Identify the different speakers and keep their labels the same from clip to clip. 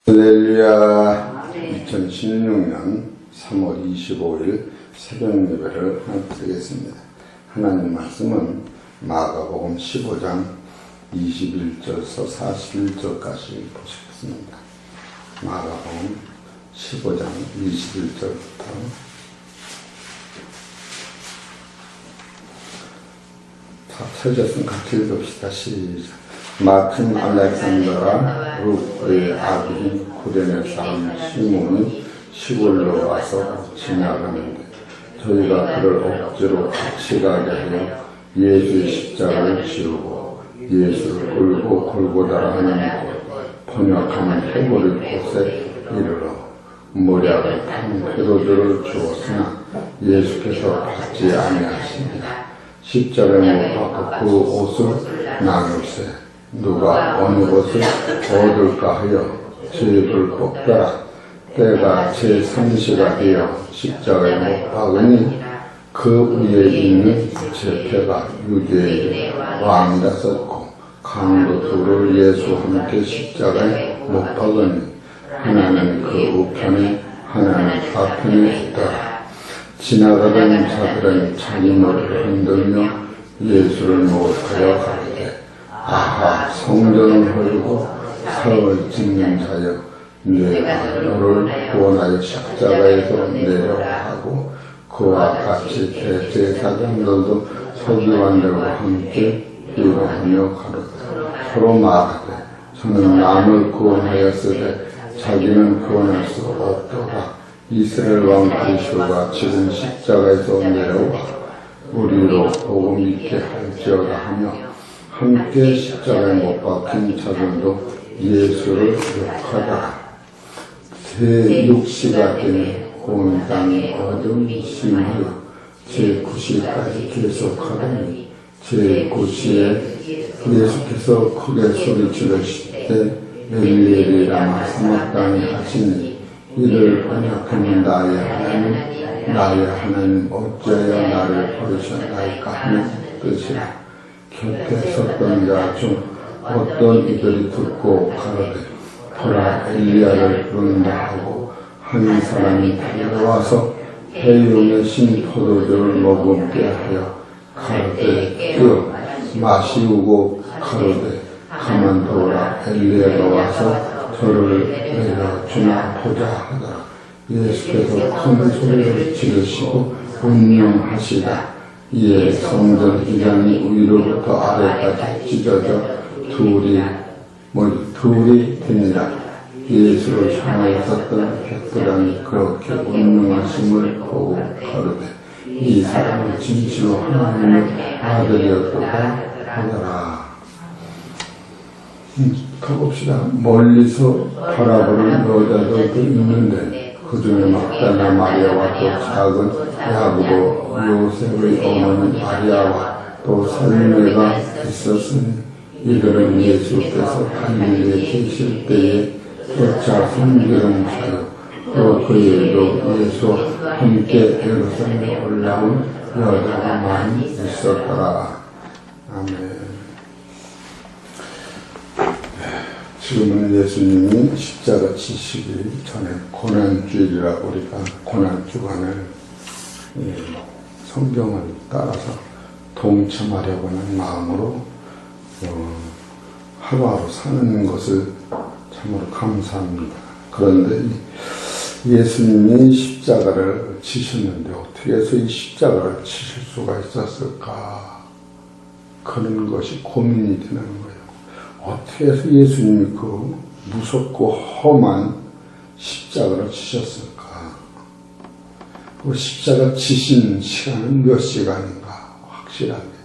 Speaker 1: 할렐루야. 2016년 3월 25일 새벽 예배를 드리겠습니다. 하나님 말씀은 마가복음 15장 21절에서 41절까지 보시겠습니다. 마가복음 15장 21절부터 다 찾았으면 같이 읽읍시다. 시작. 마틴 알렉산더라 루크의 아들인 구레네 사람 시몬이 시골로 와서 지나가는데 저희가 그를 억지로 같이 가게 하여 예수의 십자가를 지우고 예수를 끌고 골고다라 하는 곳 번역하는 해골의 곳에 이르러 모략을 탄 포도주를 주었으나 예수께서 받지 아니하십니다. 십자가에 못 박고 그 옷을 나눌세 누가 어느 것을 얻을까 하여 죄를 뽑더라. 때가 제3시가 되어 십자가에 못 박으니 그 위에 있는 제패가 유대의 왕이라 썼고 강도 둘을 예수와 함께 십자가에 못 박으니 하나는 그 우편에 하나는 좌편에 있더라. 지나가던 자들은 자기 머리를 흔들며 예수를 못하여 가로되 아하 성전을 헐고 사흘 짓는 자여 내가 너를 구원하여 십자가에서 내려가고 그와 같이 대제사장들도 서기관들과 함께 위로하며 가로되 서로 말하되 저는 남을 구원하였으되 자기는 구원할 수 없도다. 이스라엘 왕 그리스도가 지금 십자가에서 내려와 우리로 복음 있게 할지어다 하며 함께 십자가에 못 박힌 자들도 예수를 욕하더라. 제6시가 되면 온 땅이 어둠이 심하여 제9시까지 계속하더니 제9시에 예수께서 크게 소리치르시되 엘리 라마 사막다니 하시니 이를 번역하면 나의 하나님 어찌하여 나를 버리셨나이까 하는 뜻이라. 곁에 섰던 자 중 어떤 이들이 듣고 가로되 보라 엘리야를 부른다 하고 한 사람이 달려와서 회용의 신 포도주를 머금게 하여 가로되 뛰어 마시우고 가로되 가만두어라 엘리야가 와서 저를 내려주나 보자 하더라. 예수께서 큰 소리를 지르시고 운명하시다. 이에 성전 기장이 위로부터 아래까지 찢어져 둘이 되니라. 예수를 향하여 섰던 백부장이 그렇게 운명하심을 보고 가로되 이 사람은 진실로 하나님의 아들이었도다 하더라. 가봅시다. 멀리서 바라보는 여자들도 있는데 그 중에 막달라 마리아와 또 작은 야고보 요셉의 어머니 마리아와 또 살로메가 있었으니 이들은 예수께서 갈릴리에 계실 때에 쫓아 섬기는 자요 또 그 일도 예수와 함께 예루살렘에 올라온 여자가 많이 있었더라. 아멘. 지금은 예수님이 십자가 지시기 전에 고난주일이라고 우리가 고난주간을 성경을 따라서 동참하려고 하는 마음으로 하루하루 사는 것을 참으로 감사합니다. 그런데 예수님이 십자가를 지셨는데 어떻게 해서 이 십자가를 지실 수가 있었을까? 그런 것이 고민이 되는 거예요. 어떻게 해서 예수님이 그 무섭고 험한 십자가를 지셨을까? 그 십자가 지신 시간은 몇 시간인가? 확실하게.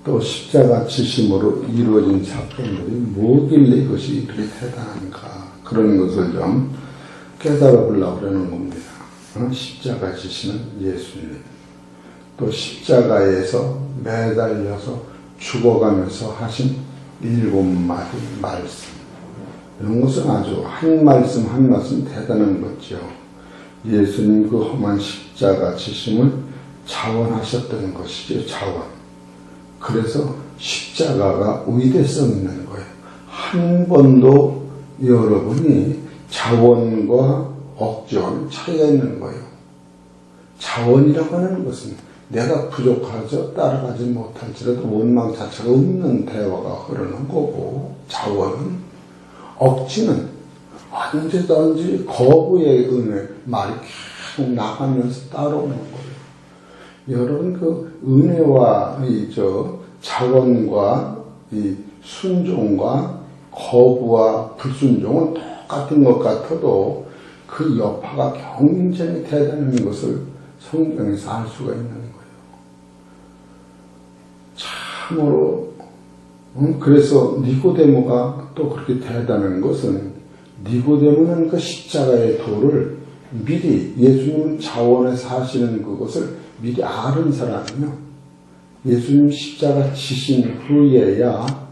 Speaker 1: 또 십자가 지심으로 이루어진 사건들이 뭐길래 이것이 그리 대단한가? 그런 것을 좀 깨달아 보려고 그러는 겁니다. 십자가 지시는 예수님. 또 십자가에서 매달려서 죽어가면서 하신 7마디 말씀. 이런 것은 아주 한 말씀 한 말씀 대단한 거죠. 예수님 그 험한 십자가 지심을 자원하셨다는 것이죠. 자원. 그래서 십자가가 위대성 있는 거예요. 한 번도 여러분이 자원과 억지와는 차이가 있는 거예요. 자원이라고 하는 것은 내가 부족하죠. 따라가지 못할지라도 원망 자체가 없는 대화가 흐르는 거고, 자원은, 억지는 언제든지 거부의 은혜, 말이 계속 나가면서 따라오는 거예요. 여러분, 그 은혜와 자원과 이 순종과 거부와 불순종은 똑같은 것 같아도 그 여파가 굉장히 대단한 것을 성경에서 알 수가 있는 거예요. 참으로 그래서 니고데모가 또 그렇게 대단한 것은, 니고데모는 그 십자가의 도를 미리, 예수님 자원에서 하시는 그것을 미리 아는 사람이며, 예수님 십자가 지신 후에야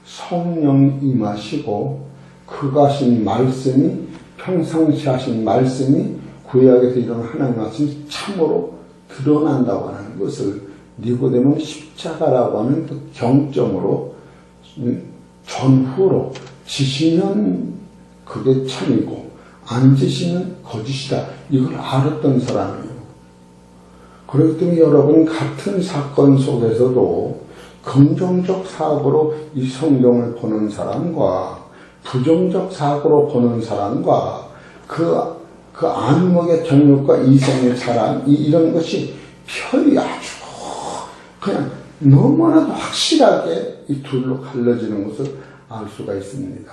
Speaker 1: 성령 임하시고 그가 하신 말씀이, 평상시 하신 말씀이 구약에서 이런 하나님 말씀이 참으로 드러난다고 하는 것을 니고데모는 십자가라고 하는 그 경점으로 전후로 지시면 그게 참이고 안 지시면 거짓이다, 이걸 알았던 사람이에요. 그렇기 때문에 여러분, 같은 사건 속에서도 긍정적 사고로 이 성경을 보는 사람과 부정적 사고로 보는 사람과 그 안목의 경력과 이성의 사람, 이런 것이 별이 아주 그냥 너무나도 확실하게 이 둘로 갈라지는 것을 알 수가 있습니다.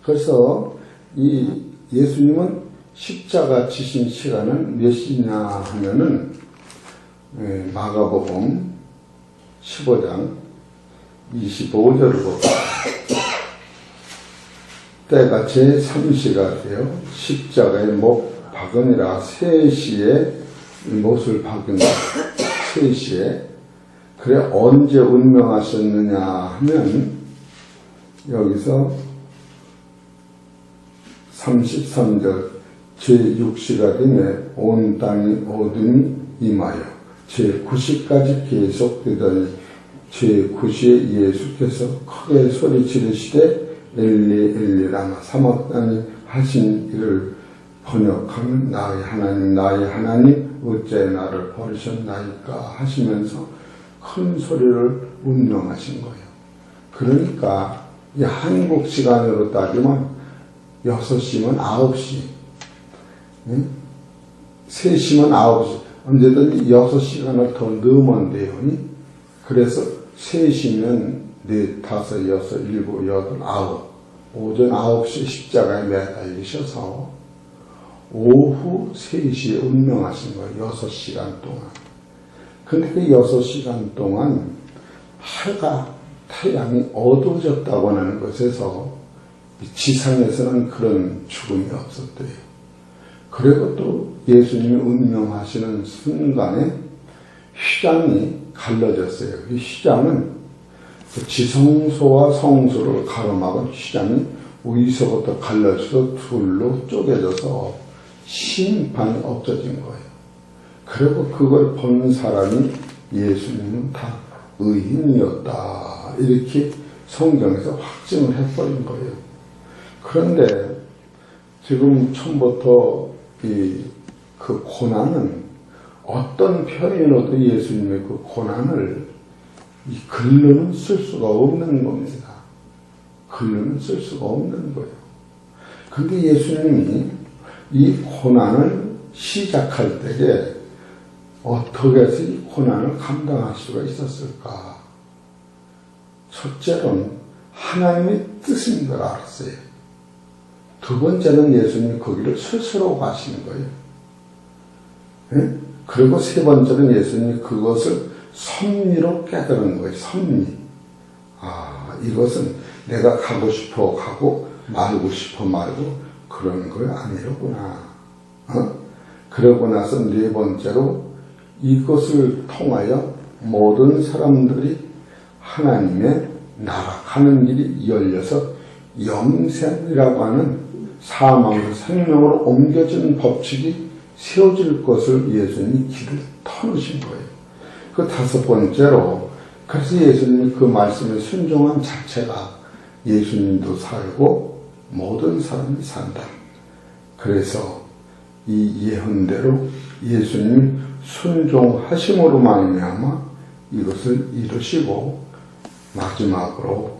Speaker 1: 그래서 이 예수님은 십자가 지신 시간은 몇 시냐 하면은 마가복음 15장 25절을 보고, 때가 제3시가 되어 십자가에 못 박으니라. 3시에 못을 박은다. 3시에. 그래 언제 운명하셨느냐 하면 여기서 33절 제6시가 되매 온 땅이 어둠이 임하여 제9시까지 계속되더니 제9시에 예수께서 크게 소리 지르시되 엘리 엘리 라마 사막다니 하신 이를 번역하면 나의 하나님 어째 나를 버리셨나이까 하시면서 큰 소리를 운명하신 거예요. 그러니까 이 한국 시간으로 따지면 6시면 9시, 3시면 9시, 언제든지 6시간을 더 넣으면 돼요. 그래서 3시면 4, 5, 6, 7, 8, 9, 오전 9시 십자가에 매달리셔서 오후 3시에 운명하신 거예요. 6시간 동안. 근데 그 6시간 동안 태양이 어두워졌다고 하는 것에서 지상에서는 그런 죽음이 없었대요. 그리고 또 예수님이 운명하시는 순간에 휘장이 갈라졌어요. 이 휘장은 지성소와 성소를 가로막은 휘장이 위서부터 갈라져서 둘로 쪼개져서 심판이 없어진 거예요. 그리고 그걸 본 사람이 예수님은 다 의인이었다, 이렇게 성경에서 확증을 해버린 거예요. 그런데 지금 처음부터 그 고난은 어떤 표현으로도 예수님의 그 고난을 이 글로는 쓸 수가 없는 겁니다. 글로는 쓸 수가 없는 거예요. 그런데 예수님이 이 고난을 시작할 때에 어떻게 해서 이 고난을 감당할 수가 있었을까? 첫째로는 하나님의 뜻인 걸 알았어요. 두 번째는 예수님이 거기를 스스로 가시는 거예요. 네? 그리고 세 번째는 예수님이 그것을 섭리로 깨달은 거예요. 섭리. 이것은 내가 가고 싶어 가고 말고 싶어 말고 그런 거 아니로구나. 그러고 나서 네 번째로 이것을 통하여 모든 사람들이 하나님의 나라 가는 길이 열려서 영생이라고 하는 사망에서 생명으로 옮겨진 법칙이 세워질 것을 예수님이 길을 터놓으신 거예요. 그 다섯 번째로, 그래서 예수님이 그 말씀에 순종한 자체가 예수님도 살고 모든 사람이 산다. 그래서 이 예언대로 예수님이 순종하심으로 말미암아 이것을 이루시고 마지막으로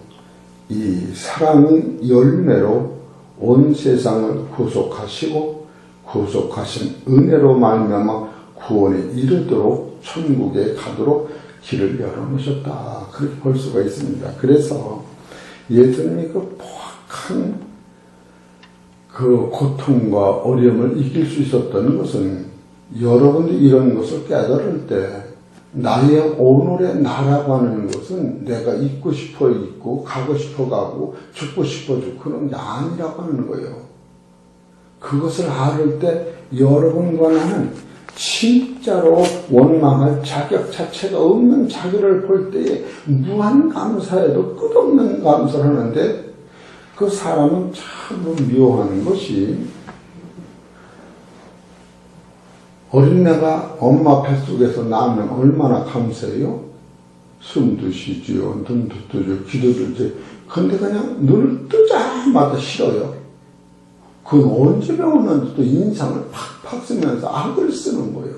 Speaker 1: 이 사랑의 열매로 온 세상을 구속하시고 구속하신 은혜로 말미암아 구원에 이르도록 천국에 가도록 길을 열어놓으셨다. 그렇게 볼 수가 있습니다. 그래서 예수님이 그 포악한 그 고통과 어려움을 이길 수 있었던 것은 여러분들이 이런 것을 깨달을 때 나의 오늘의 나라고 하는 것은 내가 있고 싶어 있고 가고 싶어 가고 죽고 싶어 죽고 그런 게 아니라고 하는 거예요. 그것을 알을 때 여러분과 나는 진짜로 원망할 자격 자체가 없는 자기를 볼 때에 무한 감사에도 끝없는 감사를 하는데 그 사람은 참 묘한 것이 어린애가 엄마 뱃속에서 나면 얼마나 감사해요? 숨도 쉬지요, 눈도 뜨죠, 귀도 들죠. 근데 그냥 눈을 뜨자마자 싫어요. 그건 언제 배웠는지도 인상을 팍팍 쓰면서 악을 쓰는 거예요.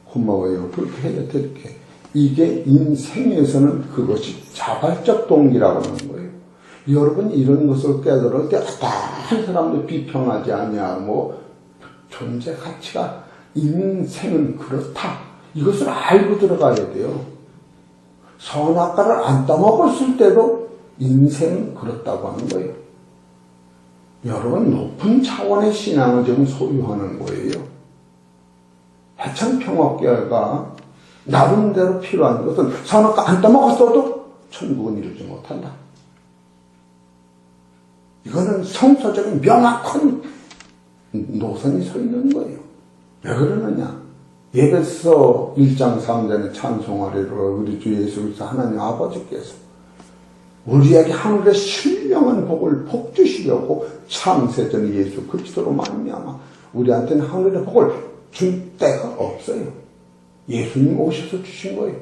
Speaker 1: 고마워요. 그렇게 해야 될게. 이게 인생에서는 그것이 자발적 동기라고 하는 거예요. 여러분 이런 것을 깨달을 때 어떤 사람도 비평하지 아니하고 존재 가치가 인생은 그렇다. 이것을 알고 들어가야 돼요. 선악과를 안 따먹었을 때도 인생은 그렇다고 하는 거예요. 여러분 높은 차원의 신앙을 지금 소유하는 거예요. 해창평화교회가 나름대로 필요한 것은 선악과 안 따먹었어도 천국은 이루지 못한다. 이거는 성서적인 명확한 노선이 서 있는 거예요. 왜 그러느냐? 에베소 1장 3절에 찬송하리로 우리 주 예수 그리스도 하나님 아버지께서 우리에게 하늘의 신령한 복을 복 주시려고 창세전 예수 그리스도로 말미암아 우리한테는 하늘의 복을 준 때가 없어요. 예수님 오셔서 주신 거예요.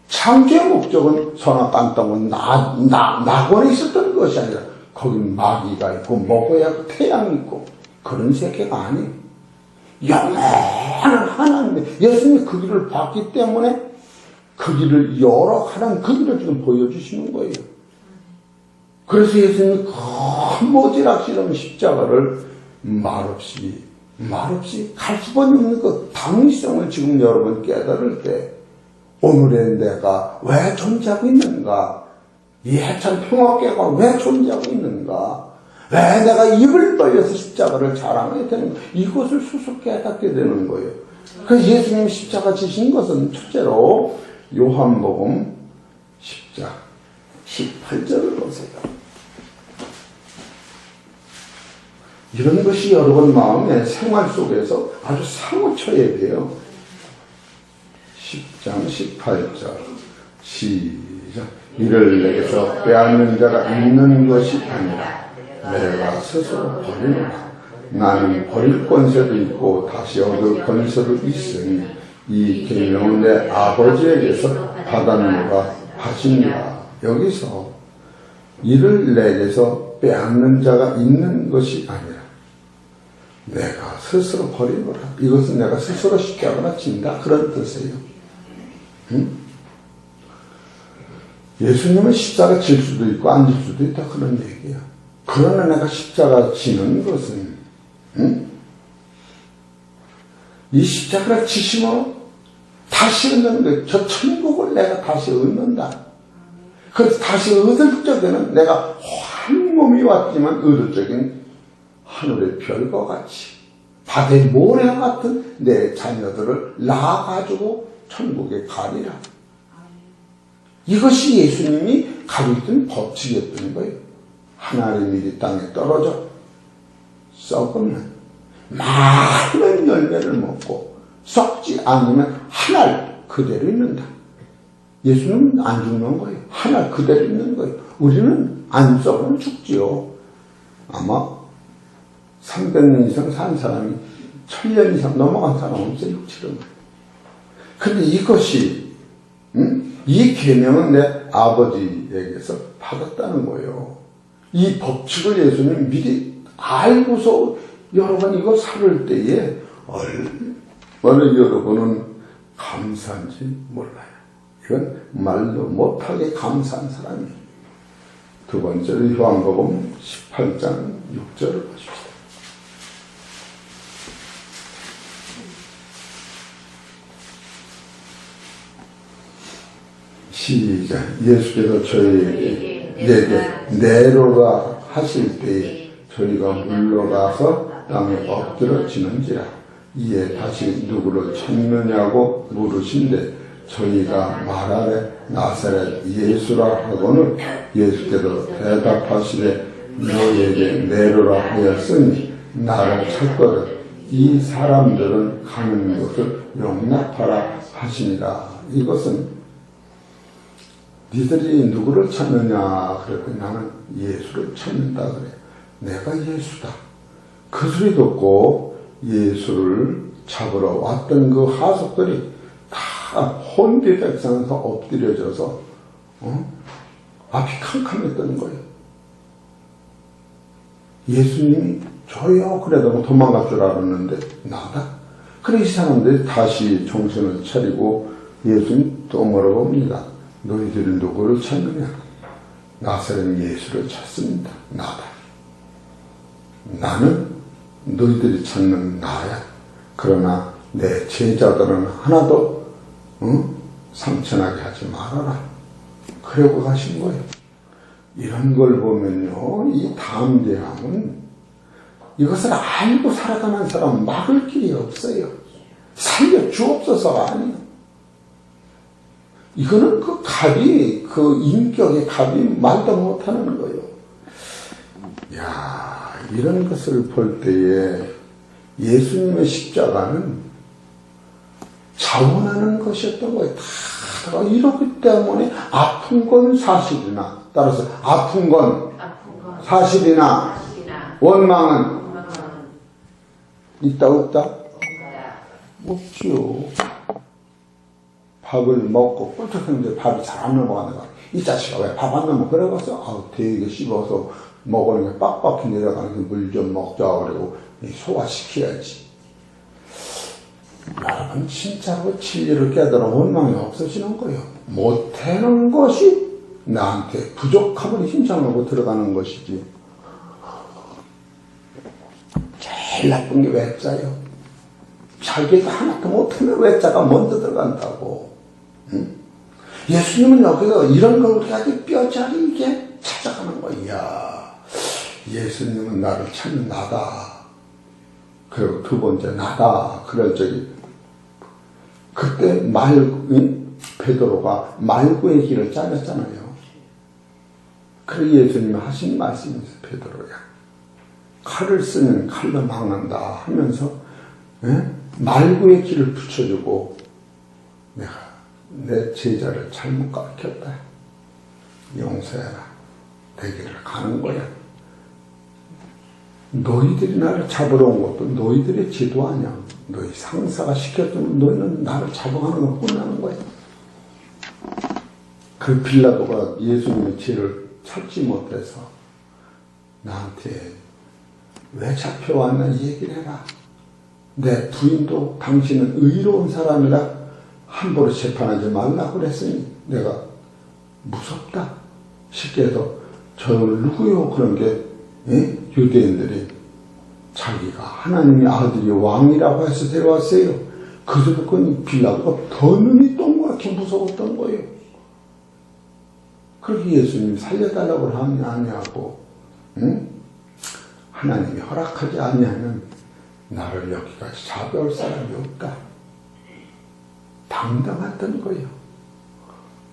Speaker 1: 창조의 목적은 선악 안 따먹은 낙원에 있었던 것이 아니라 거긴 마귀가 있고 먹어야 하고 태양이 있고 그런 세계가 아니에요. 영원한 하나님의 예수님이 그 길을 봤기 때문에 그 길을 열어가는 그 길을 지금 보여주시는 거예요. 그래서 예수님이 큰 모지락지는 십자가를 말없이 갈 수밖에 없는 그 당위성을 지금 여러분 깨달을 때 오늘의 내가 왜 존재하고 있는가? 이 해찬 평화교회가 왜 존재하고 있는가? 왜 내가 입을 벌려서 십자가를 자랑해야 되는가? 이것을 스스로 깨닫게 되는 거예요. 그래서 예수님이 십자가 지신 것은 첫째로 요한복음 10장 18절을 보세요. 이런 것이 여러분 마음의 생활 속에서 아주 사무쳐야 돼요. 10장 18절 시작. 이를 내게서 빼앗는 자가 있는 것이 아니라 내가 스스로 버리노라. 나는 버릴 권세도 있고 다시 얻을 권세도 있으니 이 계명은 내 아버지에게서 받았노라 하시니라. 여기서 이를 내게서 빼앗는 자가 있는 것이 아니라 내가 스스로 버리노라. 이것은 내가 스스로 십자가를 진다 그런 뜻이에요. 응? 예수님은 십자가 질 수도 있고 안 질 수도 있다 그런 얘기야. 그러나 내가 십자가 지는 것은 이 십자가를 지심으로 다시 얻는 거예요. 저 천국을 내가 다시 얻는다. 그래서 다시 얻을 적에는 내가 한 몸이 왔지만 얻을 적엔 하늘의 별과 같이 바다의 모래와 같은 내 자녀들을 낳아가지고 천국에 가리라. 이것이 예수님이 가지고 있던 법칙이었던 거예요. 하나의 밀이 땅에 떨어져 썩으면 많은 열매를 먹고 썩지 않으면 하나 그대로 있는다. 예수는 안 죽는 거예요. 하나 그대로 있는 거예요. 우리는 안 썩으면 죽지요. 아마 300년 이상 산 사람이 1000년 이상 넘어간 사람 없어요. 6,7은. 근데 이것이 이 계명은 내 아버지에게서 받았다는 거예요. 이 법칙을 예수님 미리 알고서 여러분 이거 살을 때에 얼마나 여러분은 감사한지 몰라요. 이건 말로 못하게 감사한 사람이에요. 두 번째로 요한복음 18장 6절을 보십시오. 시작. 예수께서 저희에게 내려가 하실 때에 저희가 물러가서 땅에 엎드러지는지라. 이에 다시 누구를 찾느냐고 물으신데 저희가 말하되 나사렛 예수라 하고는 예수께서 대답하시되 너에게 내려라 하였으니 나를 찾거든 이 사람들은 가는 것을 용납하라 하시니라. 이것은 니들이 누구를 찾느냐 그랬더니 나는 예수를 찾는다 그래. 내가 예수다. 그 소리 듣고 예수를 잡으러 왔던 그 하석들이 다 혼비백산에서 엎드려져서 앞이 캄캄했던 거예요. 예수님이 저요 그래도 도망갈 줄 알았는데 나다. 그래 이 사람들이 다시 정신을 차리고 예수님 또 물어봅니다. 너희들이 누구를 찾느냐? 나사렛 예수를 찾습니다. 나다. 나는 너희들이 찾는 나야. 그러나 내 제자들은 하나도 상처나게 하지 말아라. 그러고 가신 거예요. 이런 걸 보면요, 이 담대함은 이것을 알고 살아가는 사람은 막을 길이 없어요. 살려주옵소서가 아니에요. 이거는 그 갑이, 그 인격의 갑이 말도 못하는 거예요. 야, 이런 것을 볼 때에 예수님의 십자가는 자원하는 것이었던 거예요. 다 이렇기 때문에 아픈 건 사실이나, 따라서 아픈 건 사실이나, 원망은 있다 없다? 없지요. 밥을 먹고 꿀떡했는데 밥이 잘 안 넘어가는 거야. 이 자식아 왜 밥 안 넘어? 그래가서 아우 되게 씹어서 먹으는 게 빡빡히 내려가는 게 물 좀 먹자 그러고 소화시켜야지. 여러분 진짜로 진리를 깨달아 원망이 없어지는 거예요. 못하는 것이 나한테 부족함을 신청하고 들어가는 것이지. 제일 나쁜 게 외자예요. 자기가 하나도 못하면 외자가 먼저 들어간다고. 응? 예수님은 여기서 이런 걸 우리가 뼈저리게 찾아가는 거야. 예수님은 나를 찾는 나다. 그리고 두 번째 나다. 그럴 적이 그때 베드로가 말구의 길을 짜냈잖아요. 그리고 예수님이 하신 말씀이 있어요. 베드로야, 칼을 쓰면 칼로 막는다 하면서 말구의 길을 붙여주고 내가 내 제자를 잘못 가르쳤다. 용서해라. 내 길을 가는 거야. 너희들이 나를 잡으러 온 것도 너희들의 지도 아니야. 너희 상사가 시켰던 너희는 나를 잡아가는 걸 끝나는 거야. 그 빌라도가 예수님의 죄를 찾지 못해서 나한테 왜 잡혀왔나 얘기를 해라. 내 부인도 당신은 의로운 사람이라 함부로 재판하지 말라고 그랬으니 내가 무섭다. 쉽게 해서 저를 누구요? 그런 게 유대인들이 자기가 하나님의 아들이 왕이라고 해서 데려왔어요. 그저 듣고는 빌라도가 더 눈이 동그랗게 무서웠던 거예요. 그렇게 예수님 살려달라고 하면 아니하고 하나님이 허락하지 아니하면 나를 여기까지 잡아올 사람이 없다. 당당했던 거예요.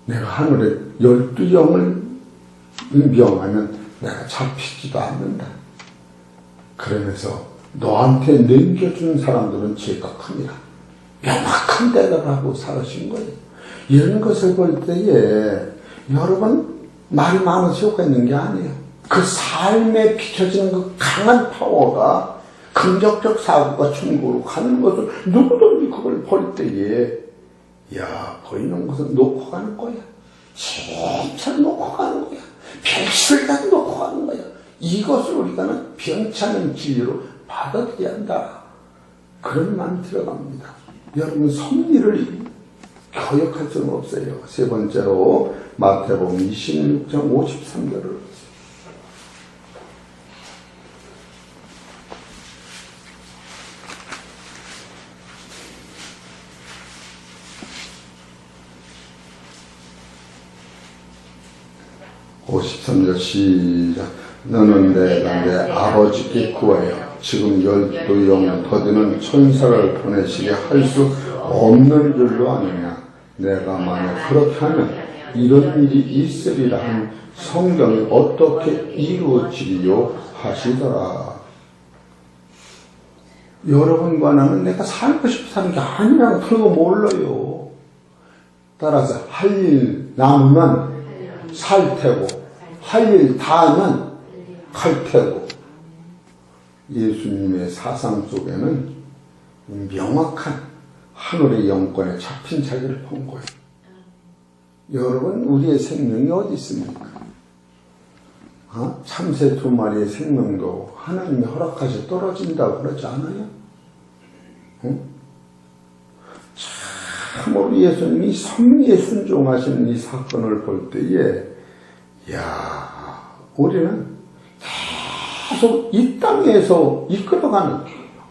Speaker 1: 내가 하늘에 12영을 명하면 내가 잡히지도 않는다. 그러면서 너한테 넘겨준 사람들은 죄가 크니라. 명확한 대답을 하고 살으신 거예요. 이런 것을 볼 때에 여러분 말이 많은 효과가 있는 게 아니에요. 그 삶에 비춰지는 그 강한 파워가 긍정적 사고가 충고로 가는 것을 누구든지 그걸 볼 때에 보이는 것은 놓고 가는 거야. 진짜 놓고 가는 거야. 병실까지 놓고 가는 거예요. 이것을 우리가는 병차는 진리로 받아들여야 한다. 그런 마음이 들어갑니다. 여러분, 섭리를 거역할 수는 없어요. 세 번째로 마태복음 26장 53절을 53절 시작. 너는 내가 내 아버지께 구하여 지금 12영 더디는 천사를 보내시게 할 수 없는 줄로 아느냐. 내가 만약 그렇게 하면 이런 일이 있으리라 한 성경이 어떻게 이루어지리요 하시더라. 여러분과 나는 내가 살고 싶어 사는 게 아니라고 그런 거 몰라요. 따라서 할 일 남으면 살 테고 할 일 다 하면 갈 테고. 예수님의 사상 속에는 명확한 하늘의 영권에 잡힌 자기를 본 거예요. 여러분, 우리의 생명이 어디 있습니까? 참새 2마리의 생명도 하나님이 허락하셔 떨어진다고 그러지 않아요? 참으로 예수님이 섭리에 순종하시는 이 사건을 볼 때에 우리는 계속 이 땅에서 이끌어가는,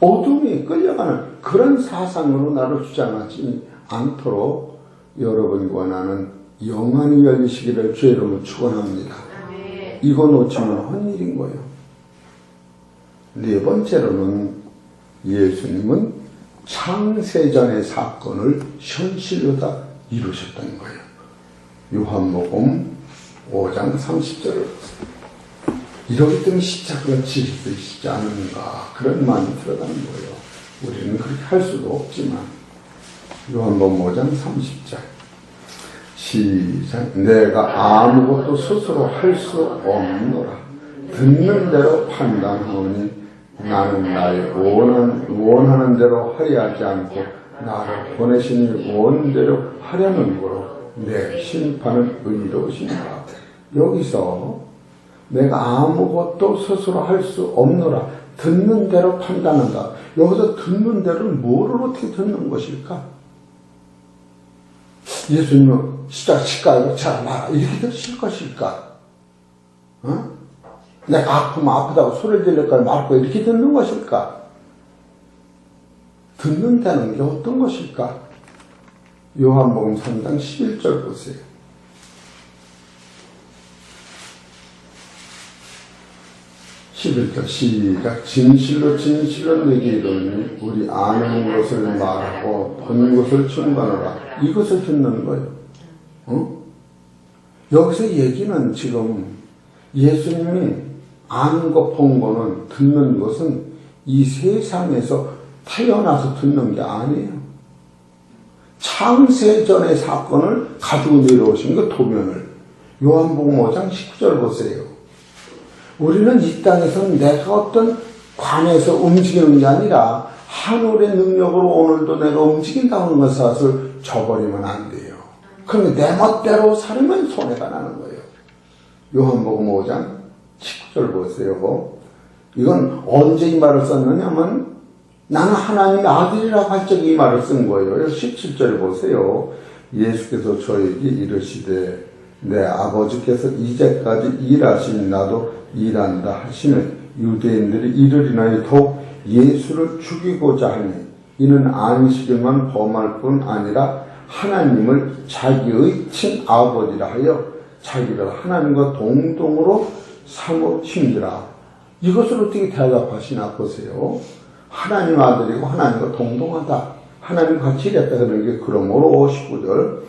Speaker 1: 어둠에 끌려가는 그런 사상으로 나를 주장하지 않도록 여러분과 나는 영안이 열리시기를 주의 이름으로 축원합니다. 이거 놓치면 헛일인 거예요. 네 번째로는 예수님은 창세전의 사건을 현실로 다 이루셨다는 거예요. 요한복음 5장 30절을 이러기 때문에 십자가가 지시되시지 않은가 그런 마음이 들어가는 거예요. 우리는 그렇게 할 수도 없지만. 요한복음 5장 30절 시작. 내가 아무것도 스스로 할 수 없노라. 듣는 대로 판단하오니 나는 나의 원하는 대로 하려 하지 않고 나를 보내신 이 원대로 하려는 거로 내 심판은 의로우신다. 여기서 내가 아무것도 스스로 할 수 없노라. 듣는 대로 판단한다. 여기서 듣는 대로는 뭐를 어떻게 듣는 것일까? 예수님은 시작시까지 잘 말아 이렇게 드실 것일까? 내가 아프면 아프다고 소리를 질릴까 말고 이렇게 듣는 것일까? 듣는다는 게 어떤 것일까? 요한복음 3장 11절 보세요. 11절 시작. 진실로 진실로 내게 이르노니 우리 아는 것을 말하고 본 것을 증거하노라. 이것을 듣는 거예요. 여기서 얘기는 지금 예수님이 아는 것, 본 거는 듣는 것은 이 세상에서 태어나서 듣는 게 아니에요. 창세전의 사건을 가지고 내려오신 그 도면을 요한복음 5장 19절 보세요. 우리는 이 땅에서는 내가 어떤 관에서 움직이는 게 아니라 하늘의 능력으로 오늘도 내가 움직인다는 것을 저버리면 안 돼요. 그러면 내 멋대로 살면 손해가 나는 거예요. 요한복음 5장 19절 보세요. 이건 언제 이 말을 썼느냐면 나는 하나님의 아들이라고 할 적에 이 말을 쓴 거예요. 17절 보세요. 예수께서 저에게 이르시되 내 아버지께서 이제까지 일하신 나도 일한다 하시는 유대인들이 이르리나니 더욱 예수를 죽이고자 하니 이는 안식일만 범할 뿐 아니라 하나님을 자기의 친아버지라 하여 자기를 하나님과 동등으로 삼으심이라. 이것을 어떻게 대답하시나 보세요. 하나님 아들이고 하나님과 동등하다. 하나님 같이 일했다 그러는 게 그러므로 19절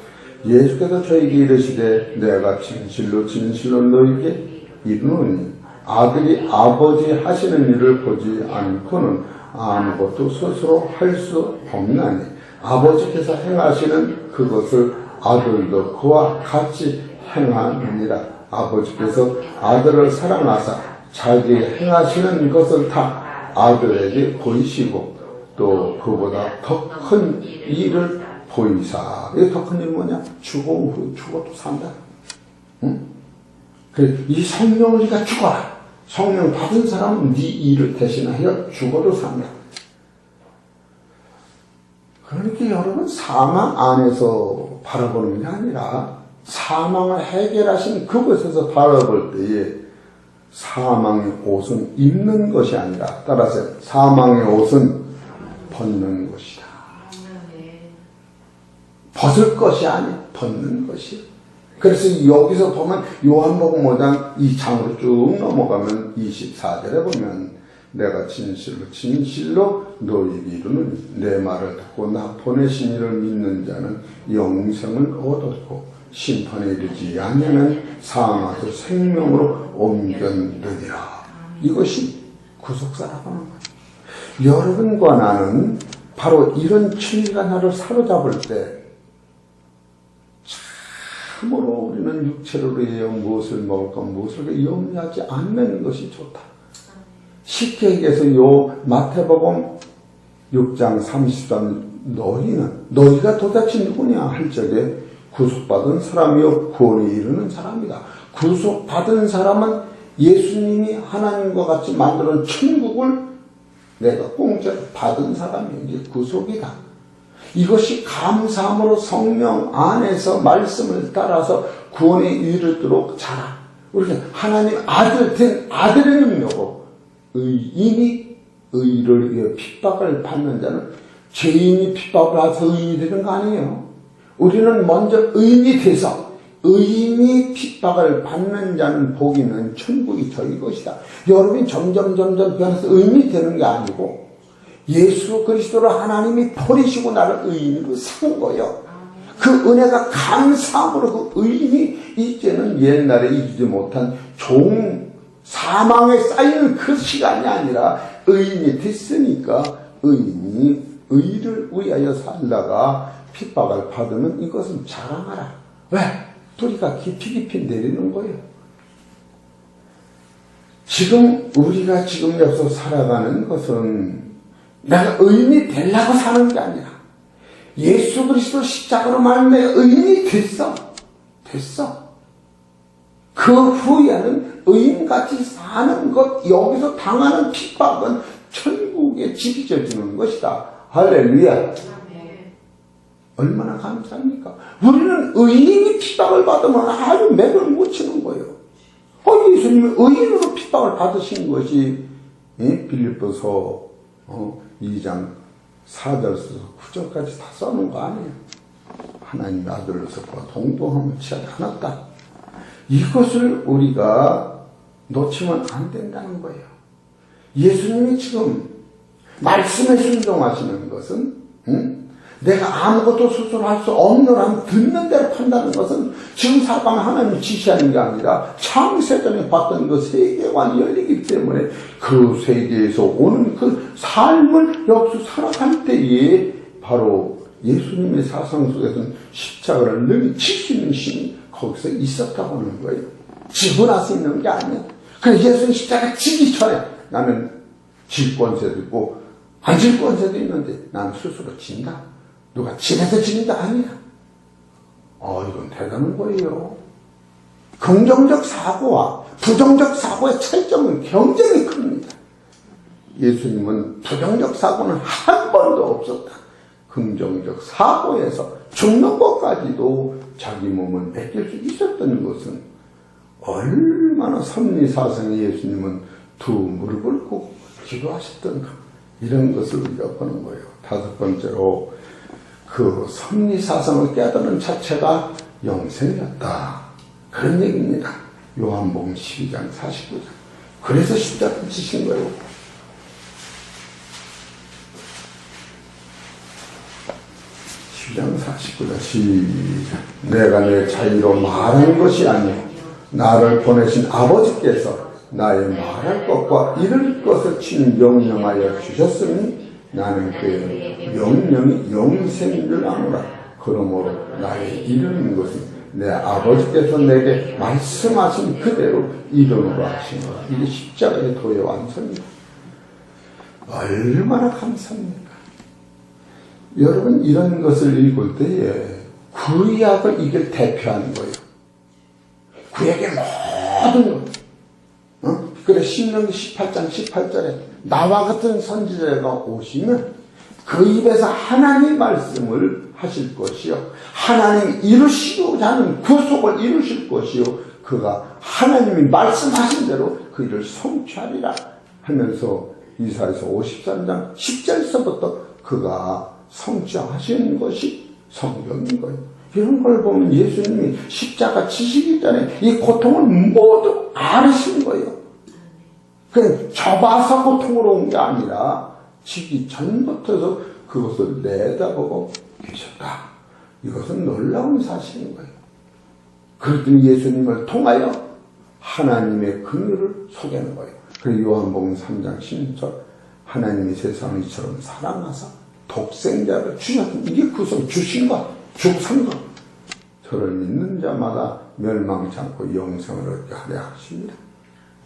Speaker 1: 예수께서 저에게 이르시되 내가 진실로 진실로 너에게 이르노니 아들이 아버지 하시는 일을 보지 않고는 아무것도 스스로 할 수 없나니 아버지께서 행하시는 그것을 아들도 그와 같이 행하느니라. 아버지께서 아들을 사랑하사 자기 행하시는 것을 다 아들에게 보이시고 또 그보다 더 큰 일을 보이사. 이게 더 큰 일은 뭐냐? 죽어도 산다. 응? 그래, 이 성령을 네가 죽어라. 성령 받은 사람은 네 일을 대신하여 죽어도 산다. 그러니까 여러분 사망 안에서 바라보는 게 아니라 사망을 해결하신 그곳에서 바라볼 때에 사망의 옷은 입는 것이 아니라 따라서 사망의 옷은 벗는 것이다. 벗을 것이 아니 벗는 것이야. 그래서 여기서 보면 요한복음 5장 2장으로 쭉 넘어가면 24절에 보면 내가 진실로 너희에게 이르노니 내 말을 듣고 나 보내신 이를 믿는 자는 영생을 얻었고 심판에 이르지 아니하면 사망에서 생명으로 옮겼느니라. 이것이 구속사라고 하는 거예요. 여러분과 나는 바로 이런 진리가 나를 사로잡을 때 참으로 우리는 육체로 인하여 무엇을 먹을까 무엇을 염려하지 않는 것이 좋다. 쉽게 얘기해서 요 마태복음 6장 33 너희가 도대체 누구냐 할 적에 구속받은 사람이요 구원에 이르는 사람이다. 구속받은 사람은 예수님이 하나님과 같이 만드는 천국을 내가 공짜로 받은 사람이 이게 구속이다. 이것이 감사함으로 성령 안에서 말씀을 따라서 구원에 이르도록 자라. 우리가 하나님 아들 된 아들의 능력으로 의인이 의를 위해 핍박을 받는 자는 죄인이 핍박을 받아서 의인이 되는 거 아니에요. 우리는 먼저 의인이 돼서 의인이 핍박을 받는 자는 복이 있는 천국이 저희 것이다. 여러분이 점점 변해서 의인이 되는 게 아니고 예수 그리스도를 하나님이 버리시고 나를 의인으로 산 거예요. 그 은혜가 감사함으로 그 의인이 이제는 옛날에 이기지 못한 사망에 쌓이는 그 시간이 아니라 의인이 됐으니까 의인이 의를 위하여 살다가 핍박을 받으면 이것은 자랑하라. 왜? 뿌리가 깊이 내리는 거예요. 우리가 지금 여기서 살아가는 것은 내가 의인이 되려고 사는 게 아니라 예수 그리스도 십자가로 말하면 내가 의인이 됐어. 그 후에는 의인같이 사는 것, 여기서 당하는 핍박은 천국에 집이 져주는 것이다. 할렐루야. 얼마나 감사합니까? 우리는 의인이 핍박을 받으면 아주 맥을 못 치는 거예요. 예수님은 의인으로 핍박을 받으신 것이 빌립보서 2장 4절에서 9절까지 다 써놓은 거 아니에요. 하나님의 아들로서 동등함을 취하지 않았다. 이것을 우리가 놓치면 안 된다는 거예요. 예수님이 지금 말씀에 순종하시는 것은 내가 아무것도 스스로 할 수 없노라 듣는 대로 판다는 것은 지금 살아가면 하나님이 지시하는 게 아니라 창세전에 봤던 그 세계관이 열리기 때문에 그 세계에서 오는 그 삶을 여기서 살아갈 때에 바로 예수님의 사상 속에서는 십자가를 능히 칠 수 있는 힘이 거기서 있었다고 하는 거예요. 지고 나서 있는 게 아니야. 그래서 예수님 십자가 지기 전에 나는 질 권세도 있고 안 질 권세도 있는데 나는 스스로 진다. 누가 집에서 지는다 아니야. 이건 대단한 거예요. 긍정적 사고와 부정적 사고의 차이점은 굉장히 큽니다. 예수님은 부정적 사고는 한 번도 없었다. 긍정적 사고에서 죽는 것까지도 자기 몸을 맡길 수 있었던 것은 얼마나 섭리사상의 예수님은 두 무릎을 꿇고 기도하셨던가. 이런 것을 우리가 보는 거예요. 다섯 번째로 그 섭리사상을 깨닫는 자체가 영생이었다. 그런 얘기입니다. 요한복음 12장 49절. 그래서 십자가를 지신 거예요. 장 49절 시작. 내가 내 자유로 말하는 것이 아니오 나를 보내신 아버지께서 나의 말할 것과 이룰 것을 친히 명령하여 주셨으니 나는 그의 명령이 영생인 줄 아노라. 그러므로 나의 이루는 것은 내 아버지께서 내게 말씀하신 그대로 이루노라 하시노라. 이게 십자가의 도의 완성입니다. 얼마나 감사합니까? 여러분 이런 것을 읽을 때에 구약을 이걸 대표하는 거예요. 구약의 그래 신명기 18장 18절에 나와 같은 선지자가 오시면 그 입에서 하나님 말씀을 하실 것이요 하나님이 이루시고자 하는 구속을 이루실 것이요 그가 하나님이 말씀하신 대로 그 일을 성취하리라 하면서 이사야서 53장 10절에서부터 그가 성취하시는 것이 성경인 거예요. 이런 걸 보면 예수님이 십자가 지시기 전에 이 고통을 모두 알으신 거예요. 그냥 접어서 고통으로 온 게 아니라 지기 전부터 그것을 내다보고 계셨다. 이것은 놀라운 사실인 거예요. 그랬더니 예수님을 통하여 하나님의 긍휼을 소개하는 거예요. 그리고 요한복음 3장 16절 하나님이 세상을 이처럼 사랑하사 독생자를 주셨다. 이게 그것을 주신 것, 죽산 것. 저를 믿는 자마다 멸망치 않고 영생을 얻게 하려 하십니다.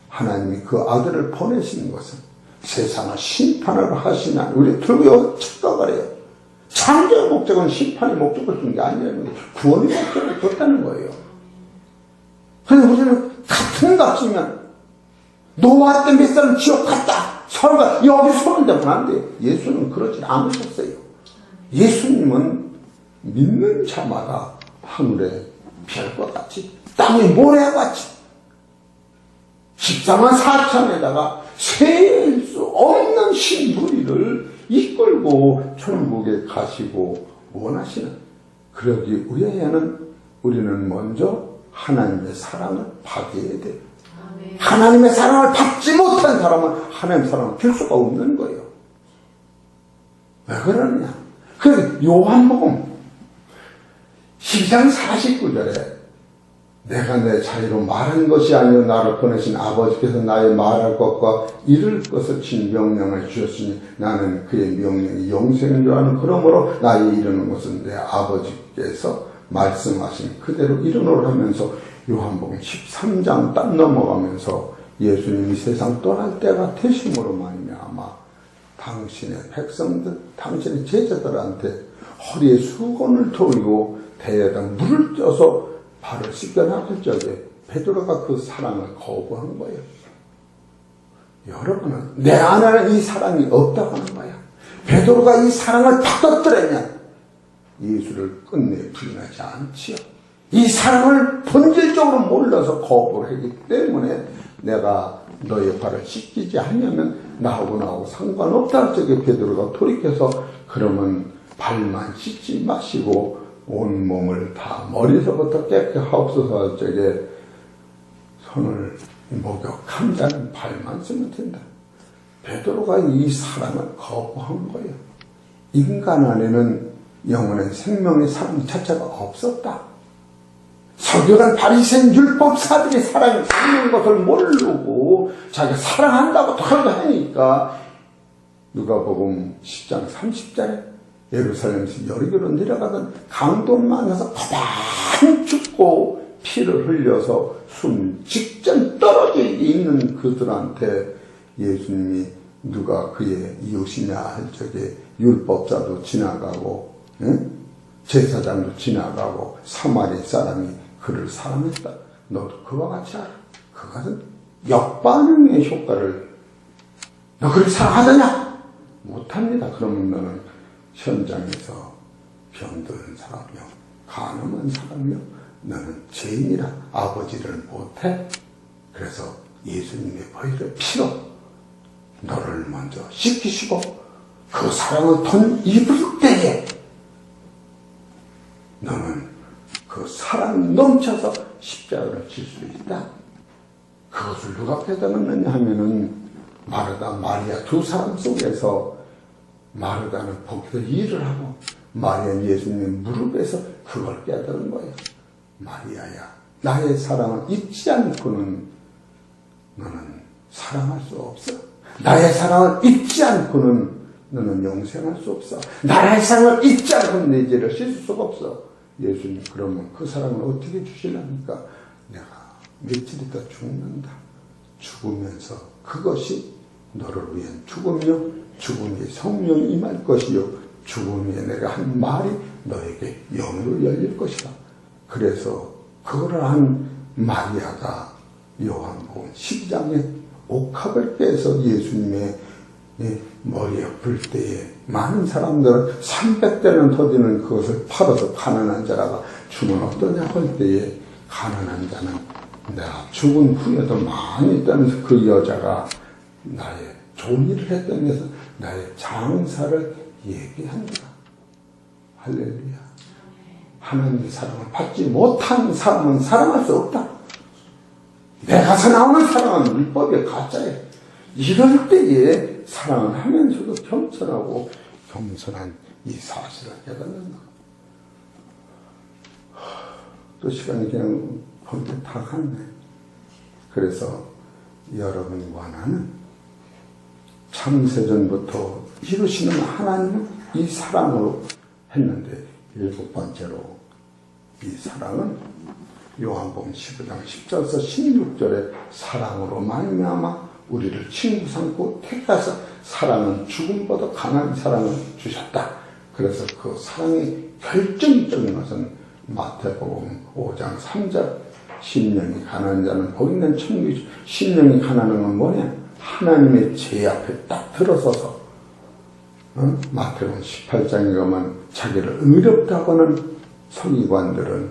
Speaker 1: 하나님이 그 아들을 보내시는 것은 세상을 심판을 하시나 우리 들고 착각을 해요. 창조의 목적은 심판의 목적을 준 게 아니라는 거예요. 구원의 목적을 줬다는 거예요. 그래서 우리는 같은 값이면 노아 때 몇 사람 지옥 갔다. 설마 여기 손을 대면 안 돼요. 예수는 그러지 않으셨어요. 예수님은 믿는 자마다 하늘의 별과 같이 땅의 모래와 같이 14만 4천에다가 셀 수 없는 신부리를 이끌고 천국에 가시고 원하시는 그러기 위해서는 우리는 먼저 하나님의 사랑을 받아야 돼요. 하나님의 사랑을 받지 못한 사람은 하나님의 사랑을 줄 수가 없는 거예요. 왜 그러느냐? 그 요한복음 12장 49절에 내가 내 자유로 말한 것이 아니요 나를 보내신 아버지께서 나의 말할 것과 이룰 것을 친 명령을 주셨으니 나는 그의 명령이 영생인 줄 아는 그러므로 나의 이루는 것은 내 아버지께서 말씀하신 그대로 이루노라 하면서 요한복음 13장 딱 넘어가면서 예수님이 세상 떠날 때가 되심으로 말미암아 당신의 백성들, 당신의 제자들한테 허리에 수건을 돌리고 대에다 물을 쪄서 발을 씻겨나갈 적에 베드로가 그 사랑을 거부한 거예요. 여러분은 내 안에는 이 사랑이 없다고 하는 거야. 베드로가 이 사랑을 받았더라면 예수를 끝내 부인하지 않지요. 이 사랑을 본질적으로 몰라서 거부를 했기 때문에 내가 너의 발을 씻기지 않으면 나하고 상관없다 할 적에 베드로가 돌이켜서 그러면 발만 씻지 마시고 온 몸을 다 머리서부터 깨끗이 하옵소서 할 적에 손을 목욕한 자는 발만 쓰면 된다. 베드로가 이 사랑을 거부한 거예요. 인간 안에는 영원한 생명의 사랑 자체가 없었다. 서기관 바리새인 율법사들이 사랑이 있는 것을 모르고 자기가 사랑한다고 털고 하니까 누가복음 10장 30절에 예루살렘에서 여리고로 내려가던 강돈 만나서 가만 죽고 피를 흘려서 숨 직전 떨어져 있는 그들한테 예수님이 누가 그의 이웃이냐 할 적에 율법자도 지나가고 제사장도 지나가고 사마리 사람이 그를 사랑했다. 너도 그와 같이 알아. 그것은 역반응의 효과를 너 그를 사랑하더냐? 못합니다. 그러면 너는 현장에서 병든 사람이요 가늠한 사람이요 너는 죄인이라 아버지를 못해. 그래서 예수님의 보혈의 피로 너를 먼저 씻기시고 그 사랑을 돈 입을 때에 너는 그 사랑이 넘쳐서 십자가를 질 수 있다. 그것을 누가 깨달았느냐 하면은 마르다 마리아 두 사람 속에서 마르다는 거기서 일을 하고 마리아는 예수님 무릎에서 그걸 깨달은 거예요. 마리아야, 나의 사랑을 잊지 않고는 너는 사랑할 수 없어. 나의 사랑을 잊지 않고는 너는 영생할 수 없어. 나의 사랑을 잊지 않고는 내 죄를 씻을 수가 없어. 예수님, 그러면 그 사랑을 어떻게 주시려니까? 내가 며칠 있다 죽는다. 죽으면서 그것이 너를 위한 죽음이요 죽음이 성령이 임할 것이요 죽음에 내가 한 말이 너에게 영으로 열릴 것이다. 그래서 그거를 한 마리아가 요한복음 12장에 옥합을 깨서 예수님의 머리에 불 때에 많은 사람들은 300대는 터지는 그것을 팔아서 가난한 자라가 주면 어떠냐 할 때에 가난한 자는 내가 죽은 후에도 많이 있다면서 그 여자가 나의 좋은 일을 했다면서 나의 장사를 얘기한다. 할렐루야. 하나님의 사랑을 받지 못한 사람은 사랑할 수 없다. 내가서 나오는 사랑은 율법의 가짜예요. 이럴 때에 사랑을 하면서도 겸손하고 겸손한 이 사실을 깨닫는다. 또 시간이 그냥 번뜩 다 갔네. 그래서 여러분과 나는 창세전부터 이루시는 하나님은 이 사랑으로 했는데 7번째로 이 사랑은 요한복음 15장 10절에서 16절에 사랑으로 말미암아 우리를 친구 삼고 택하사 사랑은 죽음보다 강한 사랑을 주셨다. 그래서 그 사랑의 결정적인 것은 마태복음 5장 3절 심령이 가난한 자는 복 있는 천국이죠. 심령이 가난한 건 뭐냐? 하나님의 제 앞에 딱 들어서서 마태복음 18장에 가면 자기를 의롭다고 하는 서기관들은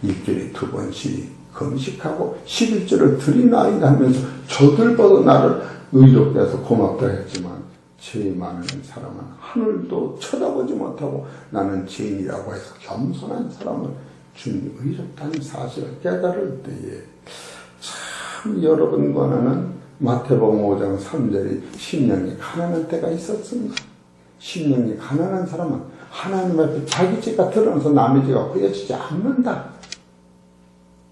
Speaker 1: 일주일에 2번씩 금식하고 11조를 드리나이다 하면서 저들보다 나를 의롭게 해서 고맙다 했지만 죄 많은 사람은 하늘도 쳐다보지 못하고 나는 죄인이라고 해서 겸손한 사람을 주님 의롭다는 사실을 깨달을 때에 참 여러분과 나는 마태복음 5장 3절이 심령이 가난한 때가 있었습니다. 심령이 가난한 사람은 하나님 앞에 자기 죄가 드러나서 남의 죄가 후회지지 않는다.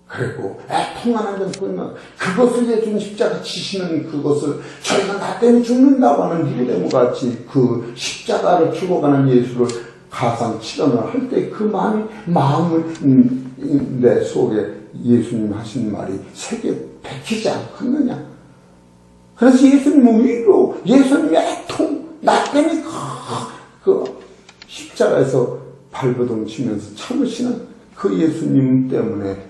Speaker 1: 그리고 애통하는 점 보면 그것을 예수님 십자가 지시는 그것을 저희가 나 때문에 죽는다고 하는 니고데모같이 그 십자가를 죽어가는 예수를 가상 치전을 할 때 그 마음을 내 속에 예수님 하신 말이 새겨 박히지 않겠느냐. 그래서 예수님은 위로 예수님의 애통 나 때문에 그 십자가에서 발버둥 치면서 참으시는 그 예수님 때문에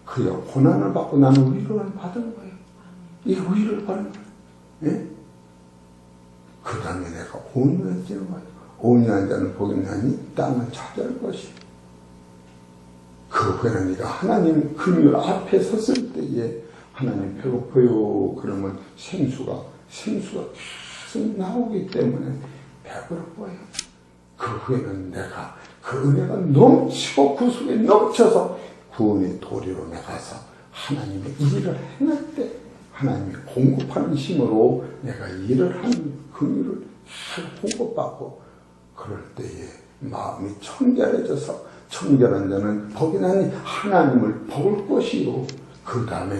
Speaker 1: 그의 고난을 받고 나는 위로를 받은 거예요. 이 위로를 받는 거예요. 예? 그 다음에 내가 온유해지는 거예요. 온유한 자는 복이 나니 땅을 차지할 것이에요. 그 후에는 네가 하나님 긍휼 앞에 섰을 때에 하나님 배고파요 그러면 생수가 계속 나오기 때문에 배부를 거예요. 그 후에는 내가 그 은혜가 넘치고 그 속에 넘쳐서 구원의 도리로 나가서 하나님의 일을 행할 때 하나님이 공급하는 힘으로 내가 일을 하는 긍휼을 공급받고 그럴 때에 마음이 청결해져서 청결한 자는 복이 나니 하나님을 볼 것이요. 그 다음에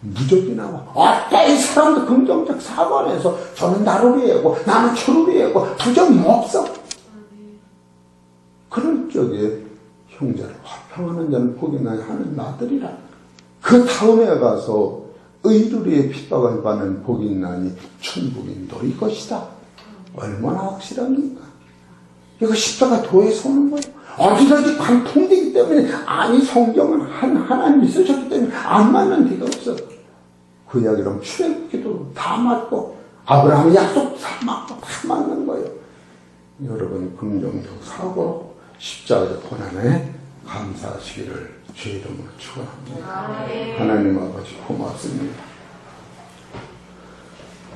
Speaker 1: 무적이 나와. 이 사람도 긍정적 사관에서 저는 나를 위하고 나는 저를 위하고 부정이 없어. 그럴 적에 형제를 화평하는 자는 복이 나니 하는 나들이라. 그 다음에 가서 의를 핍박을 받는 복이 나니 천국이 너희 것이다. 얼마나 확실합니까? 이거 십자가 도에서 오는 거예요. 어디든지 관통되기 때문에 아니 성경은 하나님이 쓰셨기 때문에 안 맞는 데가 없어. 그 이야기로 출애굽기도 다 맞고 아브라함의 약속 다 맞고 다 맞는 거예요. 여러분 긍정적 사고로 십자가의 고난에 감사하시기를 주의 이름으로 축원합니다. 하나님 아버지 고맙습니다.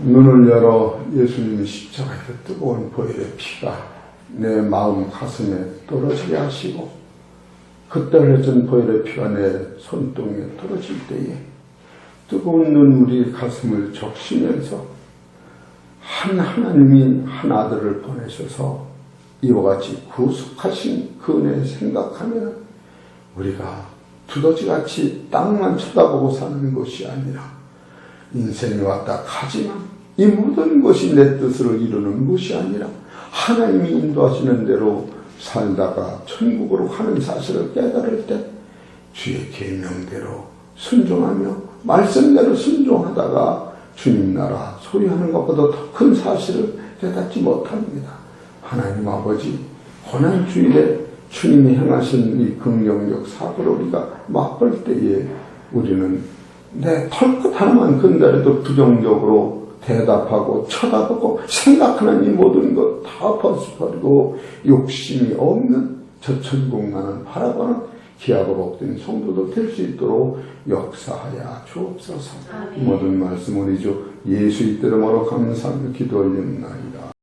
Speaker 1: 눈을 열어 예수님의 십자가에서 뜨거운 보혈의 피가 내 마음 가슴에 떨어지게 하시고 그때 흘려진 보혈의 피가 내 손등에 떨어질 때에 뜨거운 눈물이 가슴을 적시면서 하나님이 한 아들을 보내셔서 이와 같이 구속하신 그 은혜 생각하면 우리가 두더지같이 땅만 쳐다보고 사는 것이 아니라 인생이 왔다 가지만 이 모든 것이 내 뜻을 이루는 것이 아니라 하나님이 인도하시는 대로 살다가 천국으로 가는 사실을 깨달을 때 주의 계명대로 순종하며 말씀대로 순종하다가 주님 나라 소유하는 것보다 더 큰 사실을 깨닫지 못합니다. 하나님 아버지 고난주일에 주님이 행하신 이 긍정적 사고를 우리가 맛볼 때에 우리는 내 털끝 하나만 건드려도 부정적으로 대답하고 쳐다보고 생각하는 이 모든 것 다 벗어버리고 욕심이 없는 저 천국만을 바라보는 기하고 복된 성도도 될 수 있도록 역사하여 주옵소서. 모든 말씀 우리 주 예수 이름으로 감사하며 기도 올립니다.